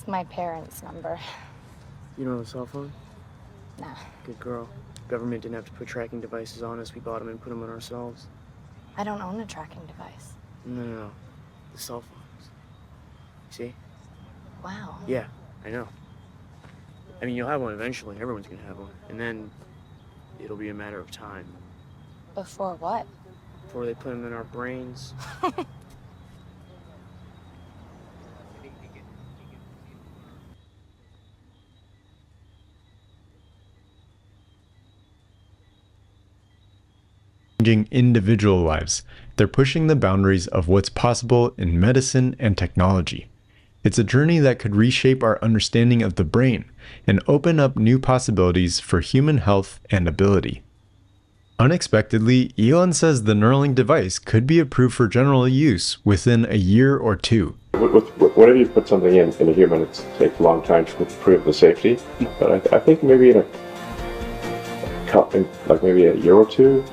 It's my parents' number. You don't have a cell phone? Nah. Good girl. Government didn't have to put tracking devices on us. We bought them and put them on ourselves. I don't own a tracking device. No. The cell phones. See? Wow. Yeah, I know. I mean, you'll have one eventually. Everyone's gonna have one. And then it'll be a matter of time. Before what? Before they put them in our brains. Changing individual lives. They're pushing the boundaries of what's possible in medicine and technology. It's a journey that could reshape our understanding of the brain and open up new possibilities for human health and ability. Unexpectedly, Elon says the Neuralink device could be approved for general use within a year or two. Whenever you put something in a human, it takes a long time to prove the safety. But I think maybe in maybe a year or two,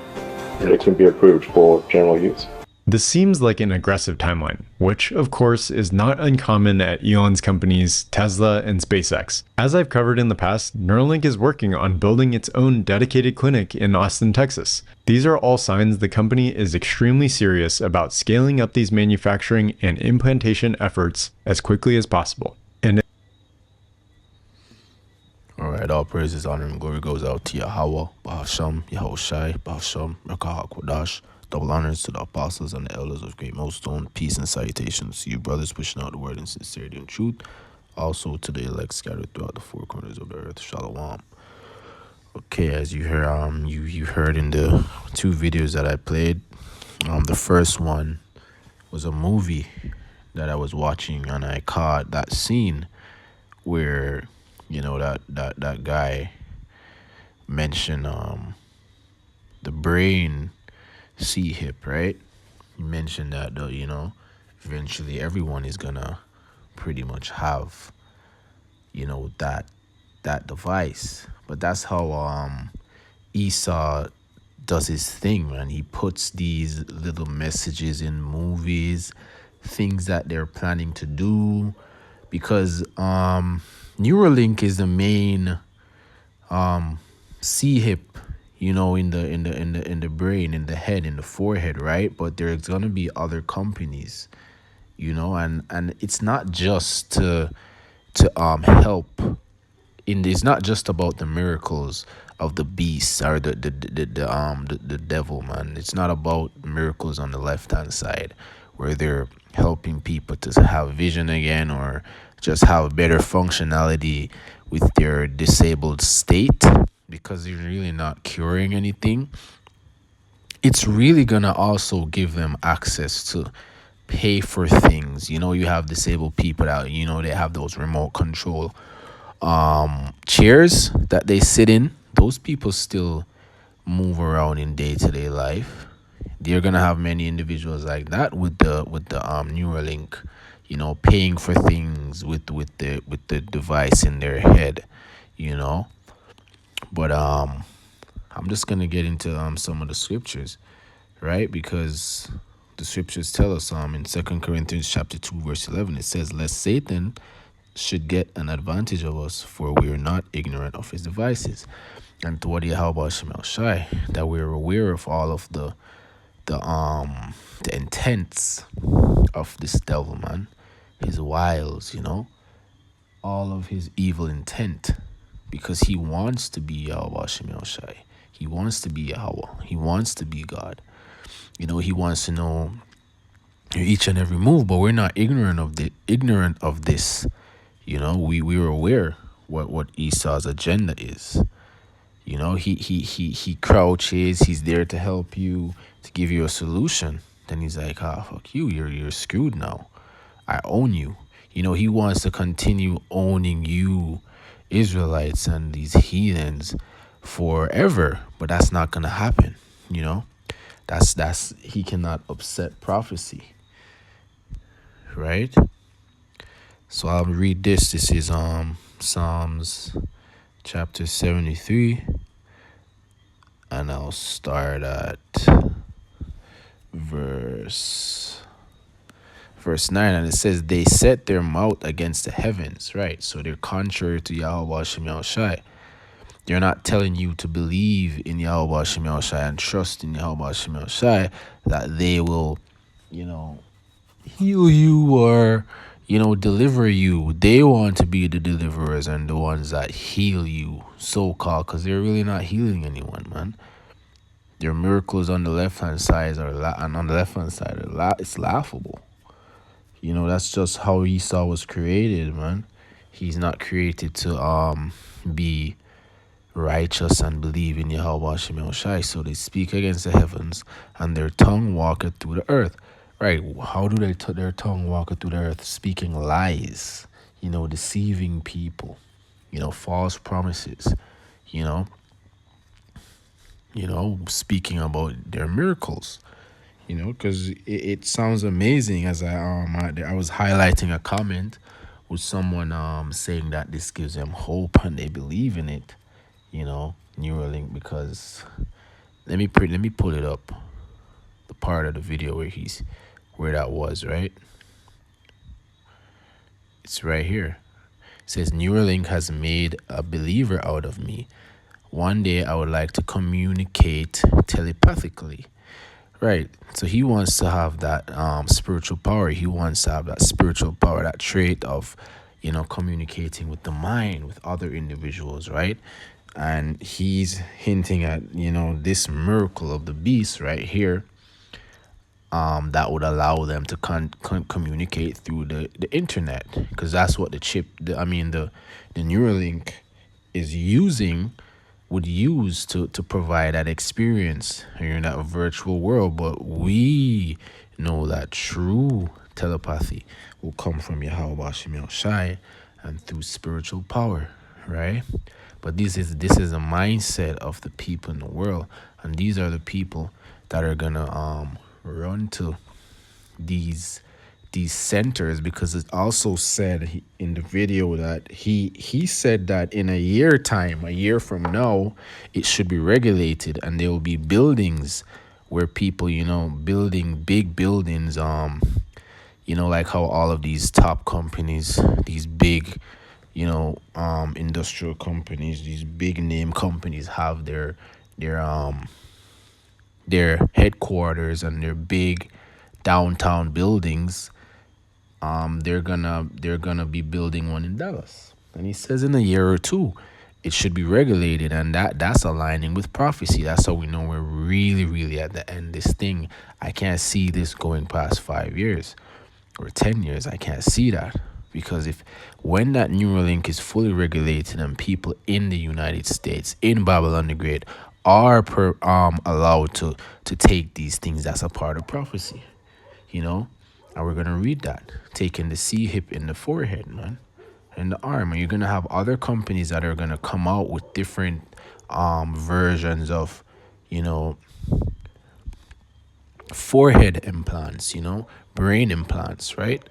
it can be approved for general use. This seems like an aggressive timeline, which of course is not uncommon at Elon's companies Tesla and SpaceX. As I've covered in the past, Neuralink is working on building its own dedicated clinic in Austin, Texas. These are all signs the company is extremely serious about scaling up these manufacturing and implantation efforts as quickly as possible. Alright, all praises, honor, and glory goes out to Yahweh, Bahasham, Yahushai, Bahasham, Rakah Kodash. Double honors to the apostles and the elders of Great Millstone. Peace and salutations to you brothers pushing out the word in sincerity and truth. Also to the elect scattered throughout the four corners of the earth. Shalom. Okay, as you heard, you heard in the two videos that I played. The first one was a movie that I was watching, and I caught that scene where, you know, that guy mentioned the brain C-hip, right? You mentioned that, though, you know, eventually everyone is gonna pretty much have, you know, that device. But that's how Esau does his thing, man. He puts these little messages in movies, things that they're planning to do, because Neuralink is the main C-hip, you know, in the brain, in the head, in the forehead, right? But there's gonna be other companies, you know, and it's not just to help. It's not just about the miracles of the beast or the devil, man. It's not about miracles on the left hand side where they're helping people to have vision again or just have better functionality with their disabled state, because they're really not curing anything. It's really gonna also give them access to pay for things. You know, you have disabled people that, you know, they have those remote control chairs that they sit in. Those people still move around in day-to-day life. They're gonna have many individuals like that with the Neuralink, you know, paying for things with the device in their head, you know. But I'm just gonna get into some of the scriptures, right? Because the scriptures tell us in 2 Corinthians chapter 2 verse 11, it says, lest Satan should get an advantage of us, for we are not ignorant of his devices. And to what Yahweh Shemel Shai, that we're aware of all of the intents of this devil, man, his wiles, you know, all of his evil intent, because he wants to be Yahweh Shemel Shai. He wants to be Yahweh. He wants to be God. You know, he wants to know each and every move, but we're not ignorant of this. You know, we're aware what Esau's agenda is. You know, he crouches, he's there to help you, to give you a solution. Then he's like, fuck you, you're screwed now. I own you. You know, he wants to continue owning you, Israelites and these heathens, forever. But that's not gonna happen, you know. That's he cannot upset prophecy. Right? So I'll read this. This is Psalms chapter 73, and I'll start at verse verse 9, and it says, they set their mouth against the heavens, right? So they're contrary to Yahweh Shem Yahushai. They're not telling you to believe in Yahweh Shem Yahushai and trust in Yahweh Shem Yahushai, that they will, heal you or, deliver you. They want to be the deliverers and the ones that heal you, so-called, because they're really not healing anyone, man. Their miracles on the left-hand side and on the left-hand side it's laughable. That's just how Esau was created, man. He's not created to be righteous and believe in Yahweh Shem Shai. So they speak against the heavens, and their tongue walketh through the earth. Right? How do their tongue walketh through the earth? Speaking lies, deceiving people, false promises, you know, speaking about their miracles. Because it sounds amazing. As I was highlighting a comment with someone saying that this gives them hope and they believe in it, Neuralink. Because let me pull it up, the part of the video where that was, right? It's right here. It says, Neuralink has made a believer out of me. One day I would like to communicate telepathically. Right. So he wants to have that spiritual power. He wants to have that spiritual power, that trait of, communicating with the mind, with other individuals, right? And he's hinting at, this miracle of the beast right here, that would allow them to communicate through the internet, because that's what the Neuralink is would use to provide that experience in that virtual world. But we know that true telepathy will come from Yahweh Shem Shai and through spiritual power, right? But this is a mindset of the people in the world, and these are the people that are gonna run to these centers, because it also said in the video that he said that in a year from now, it should be regulated, and there will be buildings where people, building big buildings, like how all of these top companies, these big, industrial companies, these big name companies have their headquarters and their big downtown buildings. They're gonna be building one in Dallas, and he says in a year or two it should be regulated, and that's aligning with prophecy. That's how we know we're really, really at the end. This thing, I can't see this going past 5 years or 10 years. I can't see that, because when that Neuralink is fully regulated and people in the United States, in Babylon the Great, are allowed to take these things, that's a part of prophecy, And we're going to read that. Taking the C-hip in the forehead, man, and the arm. And you're going to have other companies that are going to come out with different versions of, forehead implants, brain implants, right?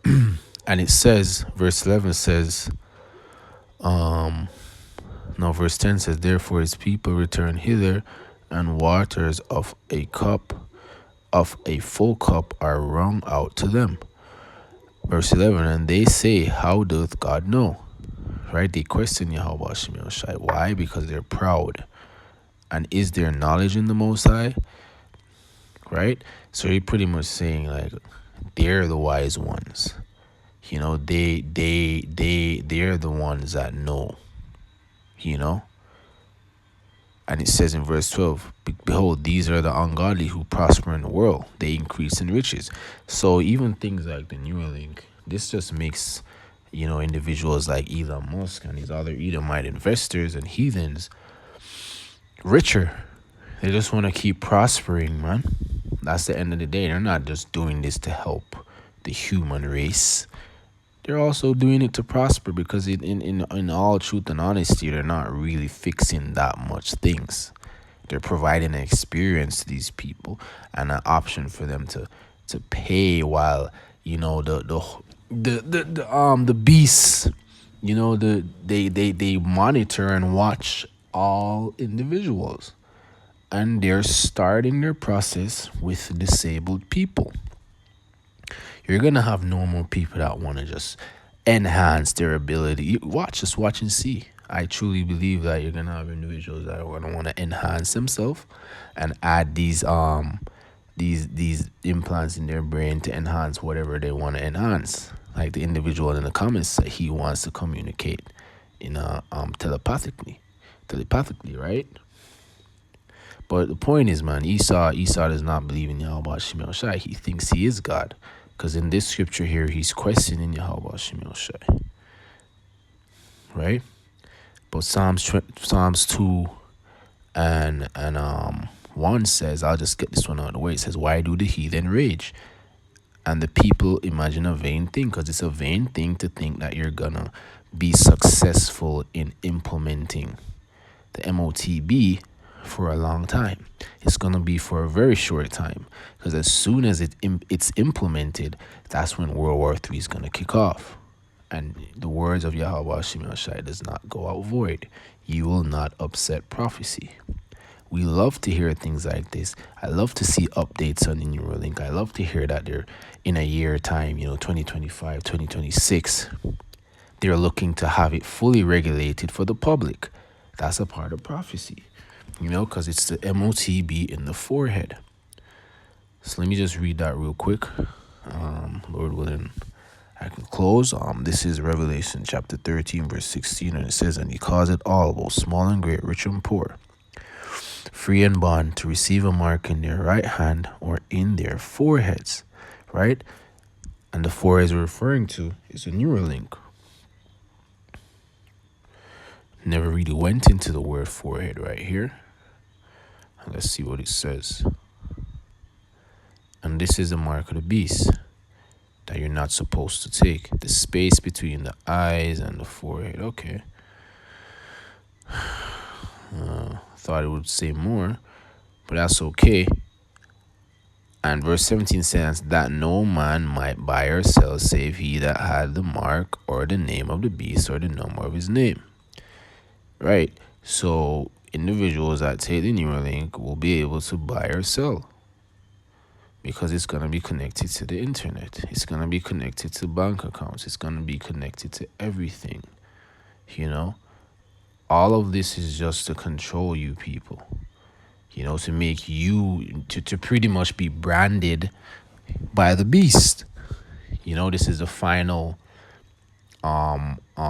And it says, verse 11 says, verse 10 says, therefore his people return hither, and waters of a full cup are wrung out to them. Verse 11, and they say, how doth God know? Right? They question Yahweh Shem Shai. Why? Because they're proud. And is there knowledge in the Most High? Right? So you're pretty much saying, like, they're the wise ones. They're the ones that know. And it says in verse 12, behold, these are the ungodly who prosper in the world. They increase in riches. So even things like the Neuralink, this just makes, individuals like Elon Musk and these other Edomite investors and heathens richer. They just want to keep prospering, man. That's the end of the day. They're not just doing this to help the human race. They're also doing it to prosper, because in all truth and honesty, they're not really fixing that much things. They're providing an experience to these people and an option for them to pay, while the beasts, they monitor and watch all individuals, and they're starting their process with disabled people. You're gonna have normal people that want to just enhance their ability. Just watch and see. I truly believe that you're gonna have individuals that are gonna want to enhance themselves and add these implants in their brain to enhance whatever they want to enhance. Like the individual in the comments said, he wants to communicate in telepathically, right? But the point is, man, Esau does not believe in Yahweh Shem El Shai. He thinks he is God, because in this scripture here, he's questioning Yahweh Shem El Shai, right? But Psalms 2 and 1 says, I'll just get this one out of the way. It says, why do the heathen rage and the people imagine a vain thing? Because it's a vain thing to think that you're gonna be successful in implementing the M.O.T.B for a long time. It's gonna be for a very short time, because as soon as it's implemented, that's when World War III is gonna kick off. And the words of Yahweh Shem El Shai does not go out void. You will not upset prophecy. We love to hear things like this. I love to see updates on the Neuralink. I love to hear that they're in a year time, 2025, 2026. They're looking to have it fully regulated for the public. That's a part of prophecy, because it's the M.O.T.B in the forehead. So let me just read that real quick. Lord willing, I can close. This is Revelation chapter 13, verse 16, and it says, and he caused it all, both small and great, rich and poor, free and bond, to receive a mark in their right hand or in their foreheads, right? And the foreheads we're referring to is a Neuralink. Never really went into the word forehead right here. Let's see what it says. And this is the mark of the beast that you're not supposed to take. The space between the eyes and the forehead. Okay. Thought it would say more, but that's okay. And verse 17 says that no man might buy or sell save he that had the mark or the name of the beast or the number of his name. Right? So individuals that take the Neuralink will be able to buy or sell, because it's going to be connected to the internet. It's going to be connected to bank accounts. It's going to be connected to everything. All of this is just to control you people, to make you, to pretty much be branded by the beast. This is the final, the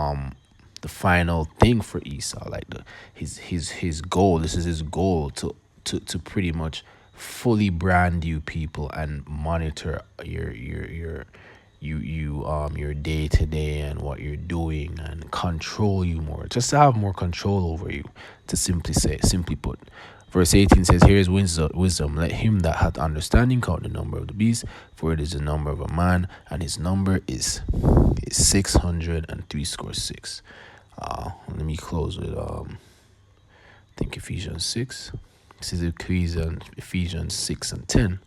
final thing for Esau, like his goal. This is his goal to pretty much fully brand you people and monitor your day to day and what you're doing, and control you more, just to have more control over you, to simply put. Verse 18 says, here is wisdom. Let him that hath understanding count the number of the beast, for it is the number of a man, and his number is 666. Let me close with I think Ephesians 6. This is Ephesians 6 and 10.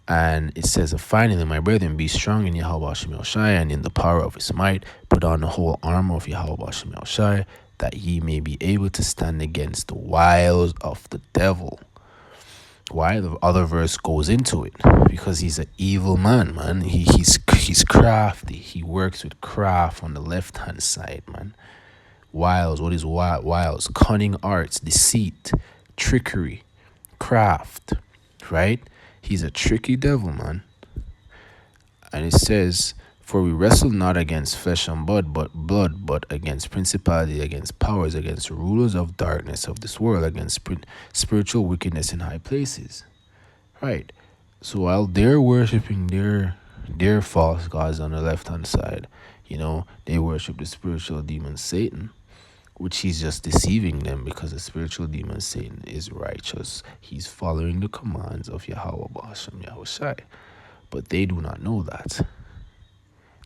And it says, finally, my brethren, be strong in Yahweh Shem El Shai and in the power of his might. Put on the whole armor of Yahweh Shem El Shai, that ye may be able to stand against the wiles of the devil. Why? The other verse goes into it, because he's an evil man. He's crafty. He works with craft on the left-hand side, man. Wiles. What is wiles? Cunning arts, deceit, trickery, craft, right? He's a tricky devil, man. And it says, for we wrestle not against flesh and blood, but against principality, against powers, against rulers of darkness of this world, against spiritual wickedness in high places. Right. So while they're worshiping their false gods on the left-hand side, they worship the spiritual demon Satan, which he's just deceiving them, because the spiritual demon Satan is righteous. He's following the commands of Yahweh B'Hashem Yahushai. But they do not know that.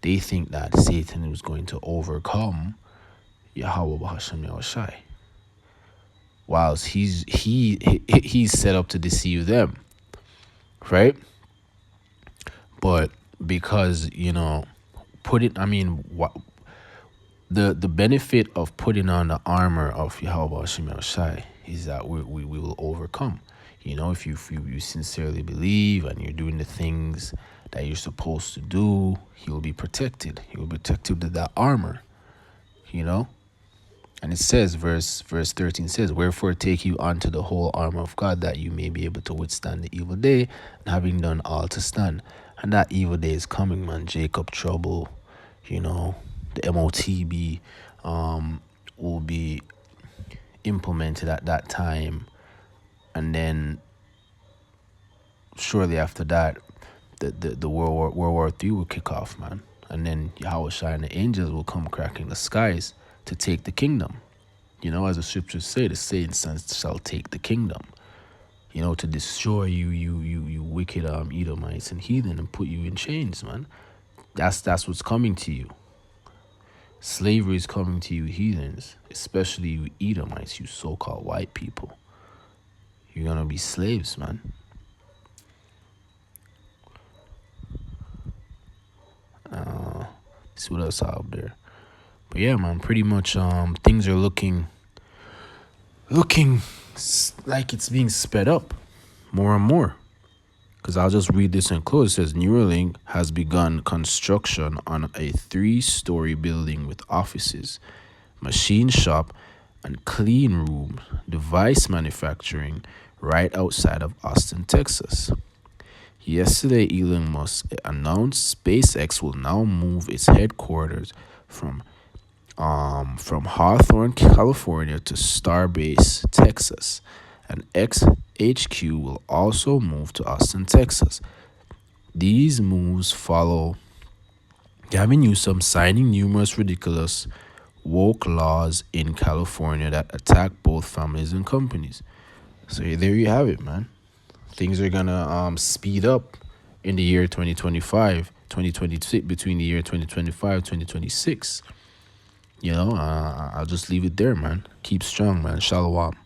They think that Satan is going to overcome Yahweh B'Hashem Yahushai, whilst he's set up to deceive them, right? But because the benefit of putting on the armor of Yahweh Shem El Shai is that we will overcome. If you sincerely believe and you're doing the things that you're supposed to do, he will be protected. He will be protected with that armor, you know? And it says, verse 13 says, wherefore take you unto the whole armor of God, that you may be able to withstand the evil day, and having done all to stand. And that evil day is coming, man. Jacob trouble, you know, the M.O.T.B will be implemented at that time. And then shortly after that, the World War III will kick off, man. And then Yahweh and the angels will come cracking the skies to take the kingdom. You know, as the scriptures say, the saints shall take the kingdom. You know, to destroy you wicked Edomites and heathen, and put you in chains, man. That's what's coming to you. Slavery is coming to you, heathens, especially you Edomites, you so-called white people. You're gonna be slaves, man. See what else out there. But yeah, man, pretty much things are looking like it's being sped up more and more. Because I'll just read this and close. It says, Neuralink has begun construction on a 3-story building with offices, machine shop, and clean room device manufacturing right outside of Austin, Texas. Yesterday, Elon Musk announced SpaceX will now move its headquarters from Hawthorne, California to Starbase, Texas. And XHQ will also move to Austin, Texas. These moves follow Gavin Newsom signing numerous ridiculous woke laws in California that attack both families and companies. So there you have it, man. Things are gonna speed up in the year 2025, 2026, between the year 2025, 2026. You know, I'll just leave it there, man. Keep strong, man. Shalom.